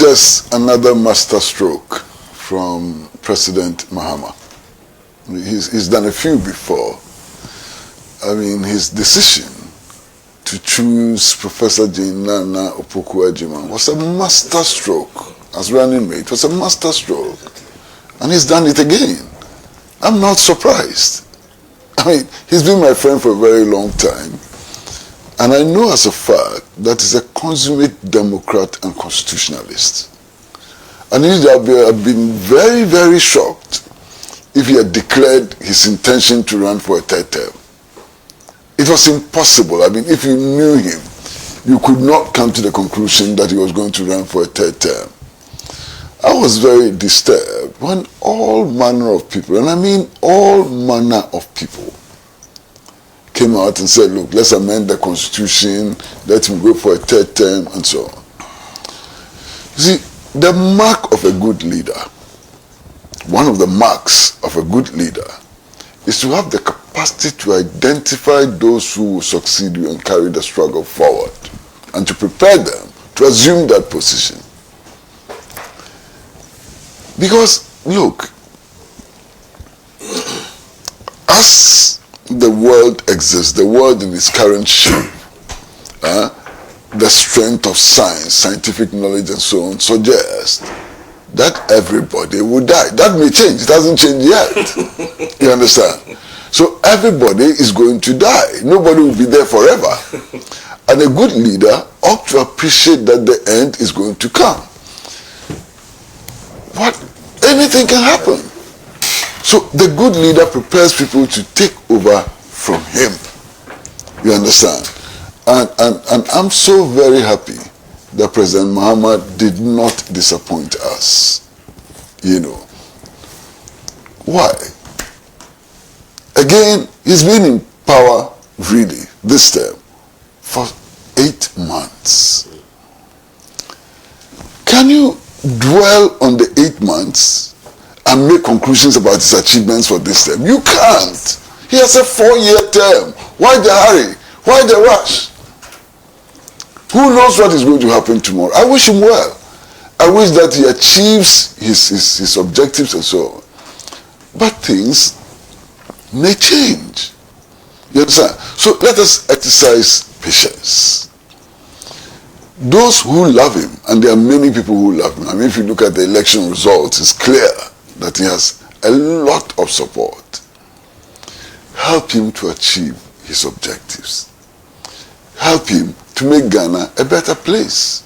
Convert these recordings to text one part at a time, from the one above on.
just another masterstroke from President Mahama. He's done a few before. I mean, his decision to choose Professor Nana Opoku-Agyeman was a masterstroke as running mate. It was a masterstroke. And he's done it again. I'm not surprised. I mean, he's been my friend for a very long time. And I know as a fact that he's a consummate Democrat and constitutionalist. And I've been very, very shocked if he had declared his intention to run for a third term. It was impossible. I mean, if you knew him, you could not come to the conclusion that he was going to run for a third term. I was very disturbed when all manner of people, and I mean all manner of people, came out and said, look, let's amend the constitution, let him go for a third term, and so on. You see, the mark of a good leader, one of the marks of a good leader, is to have the capacity to identify those who will succeed you and carry the struggle forward, and to prepare them to assume that position. Because, look, as the world exists, the world in its current shape, the strength of science, scientific knowledge and so on suggests that everybody will die. That may change. It hasn't changed yet. You understand? So everybody is going to die. Nobody will be there forever. And a good leader ought to appreciate that the end is going to come. What? Anything can happen. So the good leader prepares people to take over from him. You understand? And I'm so very happy that President Mahama did not disappoint us. You know. Why? Again, he's been in power, really, this term, for 8 months. Can you dwell on the 8 months and make conclusions about his achievements for this term? You can't. He has a 4-year term. Why the hurry? Why the rush? Who knows what is going to happen tomorrow? I wish him well. I wish that he achieves his objectives and so on. But things may change. You understand? So let us exercise patience. Those who love him, and there are many people who love him. I mean, if you look at the election results, it's clear that he has a lot of support. Help him to achieve his objectives. Help him to make Ghana a better place.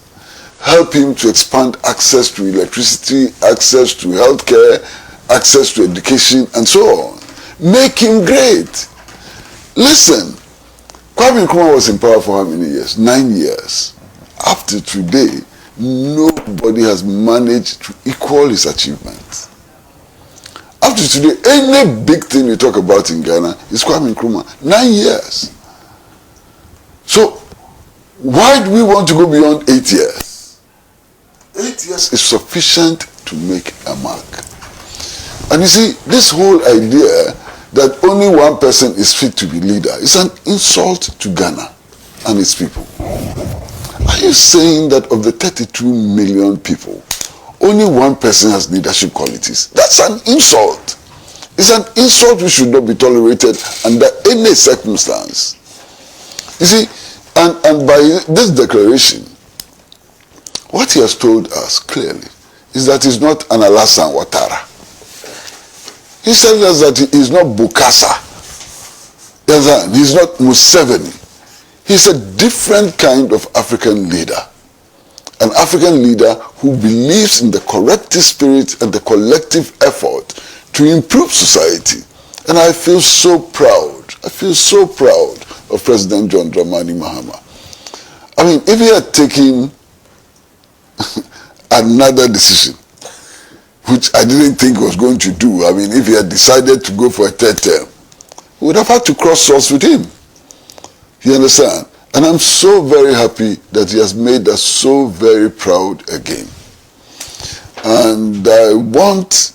Help him to expand access to electricity, access to healthcare, access to education, and so on. Make him great. Listen, Kwame Nkrumah was in power for how many years? 9 years. Up to today, nobody has managed to equal his achievements. Up to today, any big thing you talk about in Ghana is Kwame Nkrumah. 9 years. So, why do we want to go beyond 8 years? 8 years is sufficient to make a mark. And you see, this whole idea that only one person is fit to be leader is an insult to Ghana and its people. Are you saying that of the 32 million people, only one person has leadership qualities? That's an insult. It's an insult which should not be tolerated under any circumstance. You see, and by this declaration, what he has told us clearly is that he's not an Alassane Ouattara. He said us that he is not Bokassa. He's not Museveni. He's a different kind of African leader. An African leader who believes in the collective spirit and the collective effort to improve society. And I feel so proud. I feel so proud of President John Dramani Mahama. I mean, if he had taken another decision, which I didn't think he was going to do, I mean, if he had decided to go for a third term, we would have had to cross swords with him. You understand? And I'm so very happy that he has made us so very proud again. And I want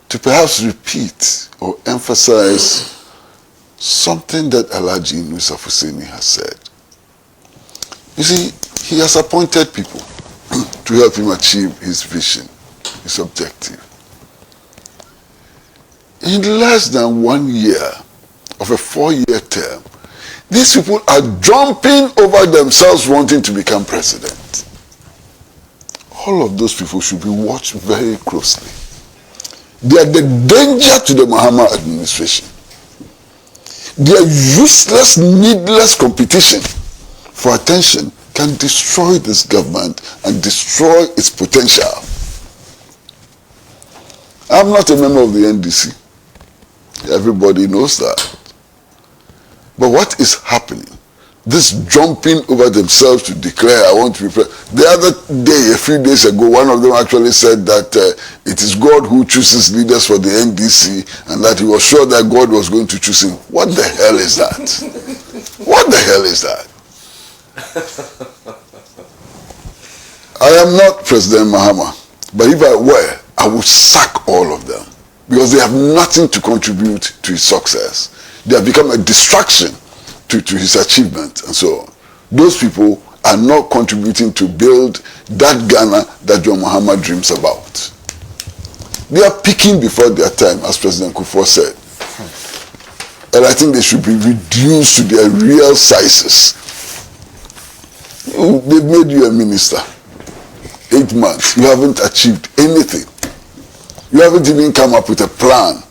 to perhaps repeat or emphasize something that Alhaji Nusaf Hussaini has said. You see, he has appointed people. to help him achieve his vision, his objective. In less than 1 year of a 4-year term, these people are jumping over themselves wanting to become president. All of those people should be watched very closely. They are the danger to the Mahama administration. Their useless, needless competition for attention can destroy this government and destroy its potential. I'm not a member of the NDC. Everybody knows that. But what is happening? This jumping over themselves to declare, I want to be president. The other day, a few days ago, one of them actually said that it is God who chooses leaders for the NDC and that he was sure that God was going to choose him. What the hell is that? What the hell is that? I am not President Mahama, but if I were, I would sack all of them because they have nothing to contribute to his success. They have become a distraction to his achievement and so on. Those people are not contributing to build that Ghana that John Mahama dreams about. They are peaking before their time, as President Kufuor said. And I think they should be reduced to their real sizes. They've made you a minister. 8 months. You haven't achieved anything. You haven't even come up with a plan,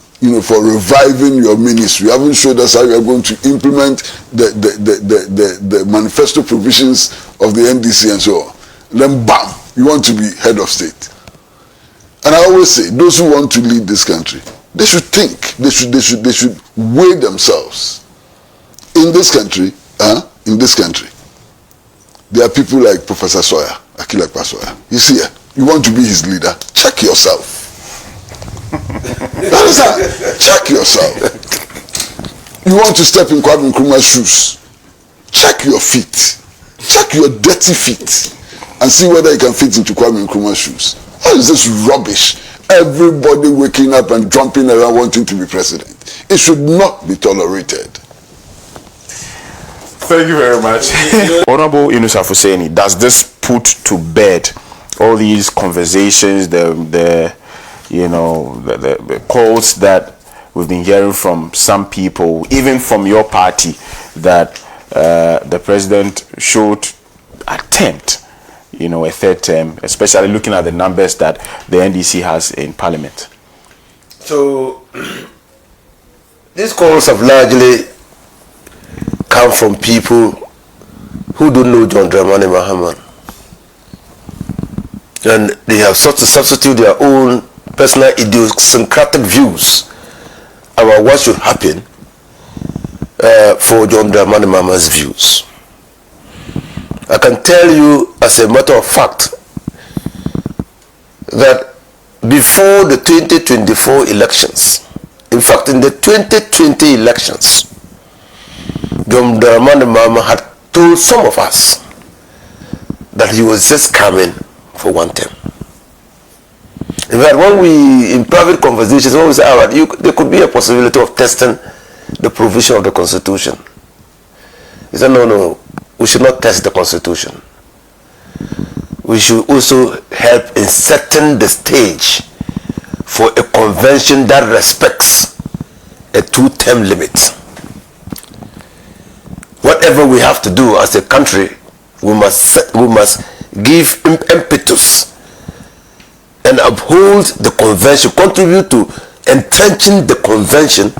for reviving your ministry. You haven't showed us how you are going to implement the manifesto provisions of the NDC and so on. Then bam, you want to be head of state. And I always say, those who want to lead this country, they should think. They should weigh themselves. In this country, there are people like Professor Sawyer, Akila Pasoya. He's here. You want to be his leader? Check yourself. Check yourself. You want to step in Kwame Nkrumah's shoes? Check your feet. Check your dirty feet and see whether you can fit into Kwame Nkrumah's shoes. How is this rubbish? Everybody waking up and jumping around wanting to be president. It should not be tolerated. Thank you very much. Honorable Yunus Afuseni, does this put to bed all these conversations, the calls that we've been hearing from some people, even from your party, that the president should attempt, a third term, especially looking at the numbers that the NDC has in parliament? So, these calls have largely come from people who don't know John Dramani Mahama. And they have sought to substitute their own personal idiosyncratic views about what should happen for John Dramani Mahama's views. I can tell you as a matter of fact that before the 2024 elections, in fact in the 2020 elections, John Dramani Mahama had told some of us that he was just coming for one term. In fact, when we, in private conversations, when we say, there could be a possibility of testing the provision of the Constitution. He said, no, we should not test the Constitution. We should also help in setting the stage for a convention that respects a 2-term limit. Whatever we have to do as a country, we must give impetus and uphold the convention, contribute to entrenching the convention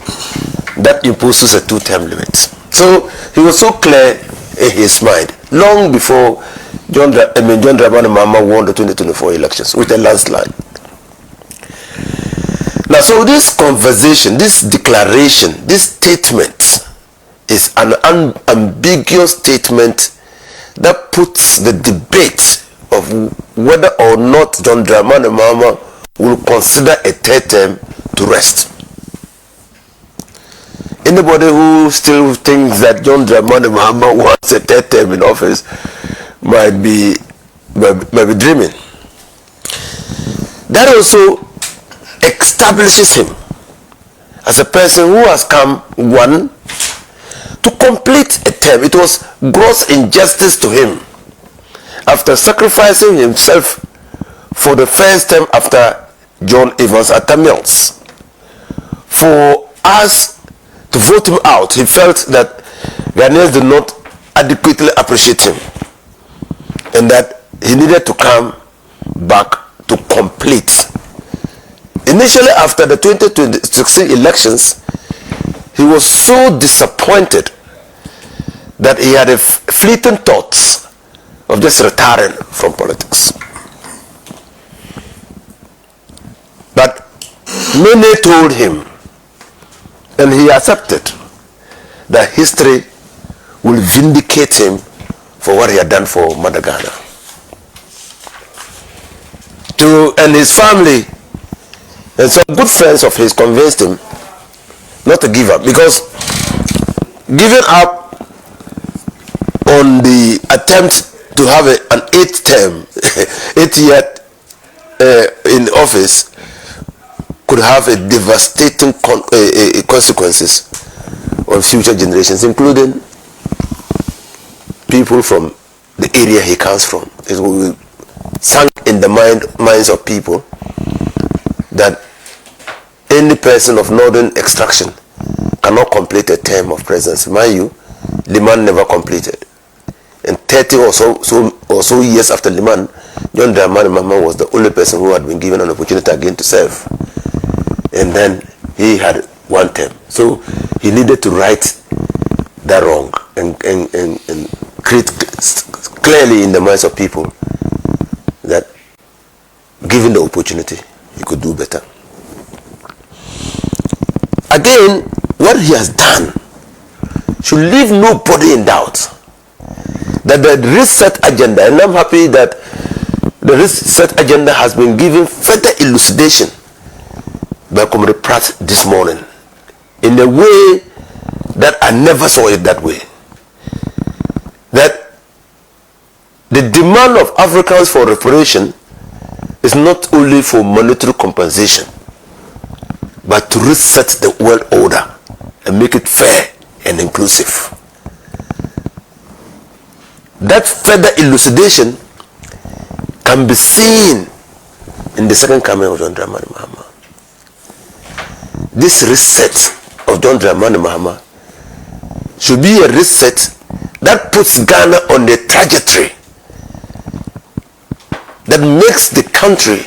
that imposes a 2-term limit. So he was so clear in his mind, long before John Dramani Mahama won the 2024 elections with a landslide. Now, so this conversation, this declaration, this statement is an unambiguous statement that puts the debate of whether or not John Dramani Mahama will consider a third term to rest. Anybody who still thinks that John Dramani Mahama wants a third term in office might be dreaming. That also establishes him as a person who has come, one, to complete a term. It was gross injustice to him after sacrificing himself for the first time after John Evans at Tamils, for us to vote him out. He felt that Ghanaians did not adequately appreciate him and that he needed to come back to complete. Initially, after the 2016 elections, he was so disappointed that he had a fleeting thoughts of just retiring from politics. But many told him, and he accepted, that history will vindicate him for what he had done for Mother Ghana. And his family and some good friends of his convinced him not to give up, because giving up on the attempt to have an 8 year in office could have a devastating consequences on future generations, including people from the area he comes from. It will sunk in the minds of people that any person of northern extraction cannot complete a term of presidency. Mind you, Liman never completed. And 30 or so years after Liman, John Dramani Mahama was the only person who had been given an opportunity again to serve. And then he had one term. So he needed to right that wrong and create clearly in the minds of people that given the opportunity, he could do better. Again, what he has done should leave nobody in doubt that the reset agenda, and I'm happy that the reset agenda has been given further elucidation by Comrade Pratt this morning in a way that I never saw it that way. That the demand of Africans for reparation is not only for monetary compensation, but to reset the world order and make it fair and inclusive. That further elucidation can be seen in the second coming of John Dramani Mahama. This reset of John Dramani Mahama should be a reset that puts Ghana on a trajectory that makes the country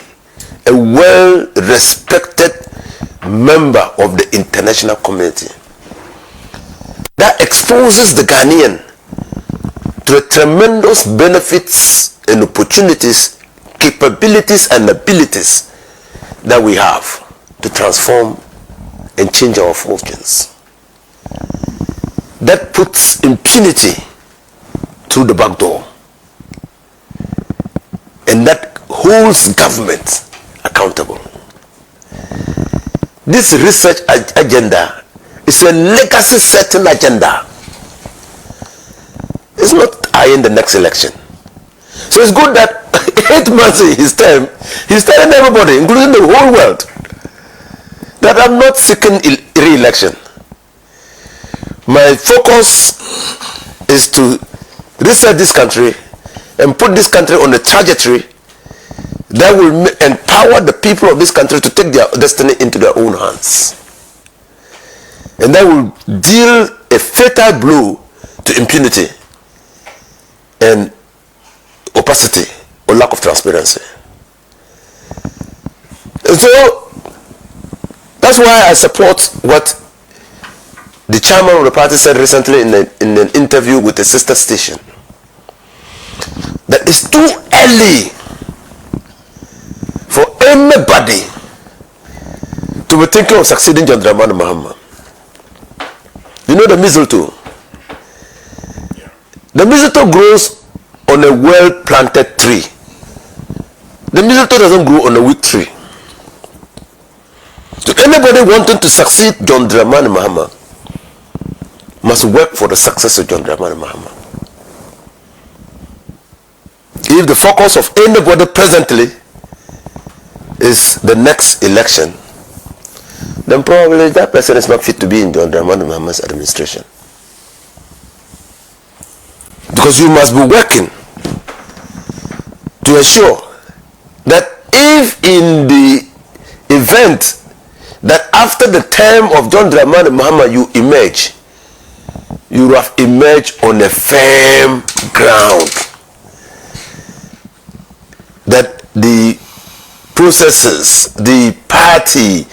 a well-respected member of the international community, that exposes the Ghanaian to the tremendous benefits and opportunities, capabilities and abilities that we have to transform and change our fortunes. That puts impunity through the back door, and that holds government accountable. This research agenda is a legacy setting agenda. It's not eyeing the next election. So it's good that 8 months in his term, he's telling everybody, including the whole world, that I'm not seeking re-election. My focus is to reset this country and put this country on a trajectory that will empower the people of this country to take their destiny into their own hands. And that will deal a fatal blow to impunity and opacity or lack of transparency. And so that's why I support what the chairman of the party said recently in an interview with a sister station, that it's too early for anybody to be thinking of succeeding John Dramani Mahama. You know the mistletoe? Yeah. The mistletoe grows on a well-planted tree. The mistletoe doesn't grow on a weak tree. So anybody wanting to succeed John Dramani Mahama must work for the success of John Dramani Mahama. If the focus of anybody presently is the next election, then probably that person is not fit to be in John Dramani Mahama's administration. Because you must be working to ensure that if in the event that after the term of John Dramani Mahama you emerge, you have emerged on a firm ground, that the processes, the party,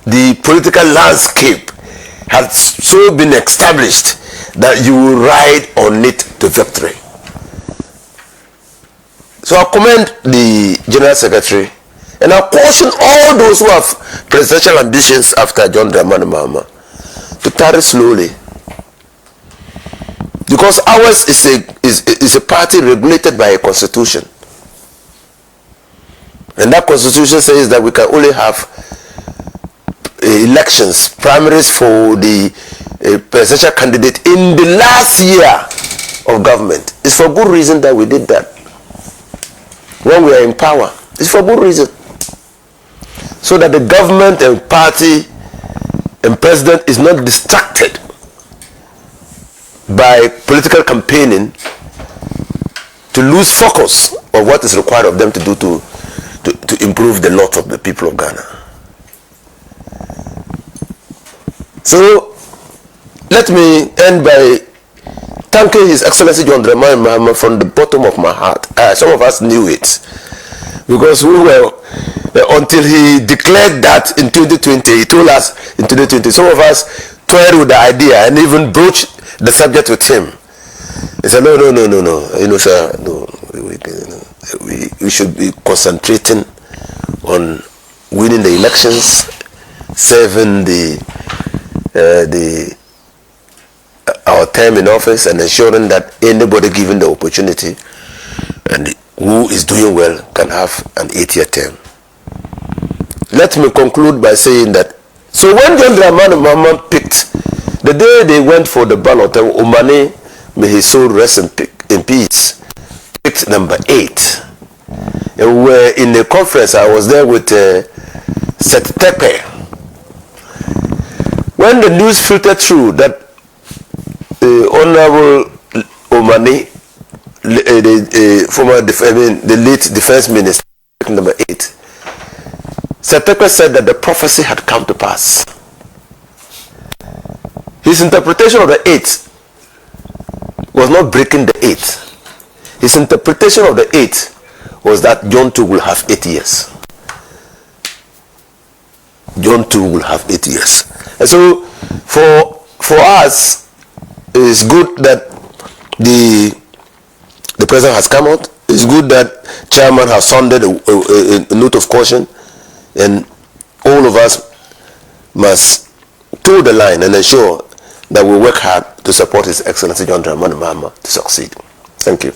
the political landscape has so been established that you will ride on it to victory. So I commend the General Secretary and I caution all those who have presidential ambitions after John Dramani Mahama to tarry slowly, because ours is a party regulated by a constitution, and that constitution says that we can only have elections, primaries for the presidential candidate in the last year of government. It's for good reason that we did that. When we are in power, it's for good reason, so that the government and party and president is not distracted by political campaigning to lose focus of what is required of them to do to improve the lot of the people of Ghana. So let me end by thanking His Excellency John Dramani Mahama from the bottom of my heart. Some of us knew it, because we were until he declared that in 2020. He told us in 2020. Some of us toyed with the idea and even broached the subject with him. He said, no, sir, no, we should be concentrating on winning the elections, serving our term in office, and ensuring that anybody given the opportunity and who is doing well can have an 8-year term. Let me conclude by saying that, so when John Dramani Mahama picked, the day they went for the ballot, Omani, may his soul rest in peace, picked number 8. And we were in a conference. I was there with Tepe. When the news filtered through that Honorable Omani, the late defense minister, number 8, Tepe said that the prophecy had come to pass. His interpretation of the 8 was not breaking the 8. His interpretation of the 8 was that John 2 will have 8 years. John 2 will have 8 years. And so for us, it's good that the president has come out. It's good that chairman has sounded a note of caution, and all of us must toe the line and ensure that we work hard to support His Excellency John Dramani Mahama to succeed. Thank you.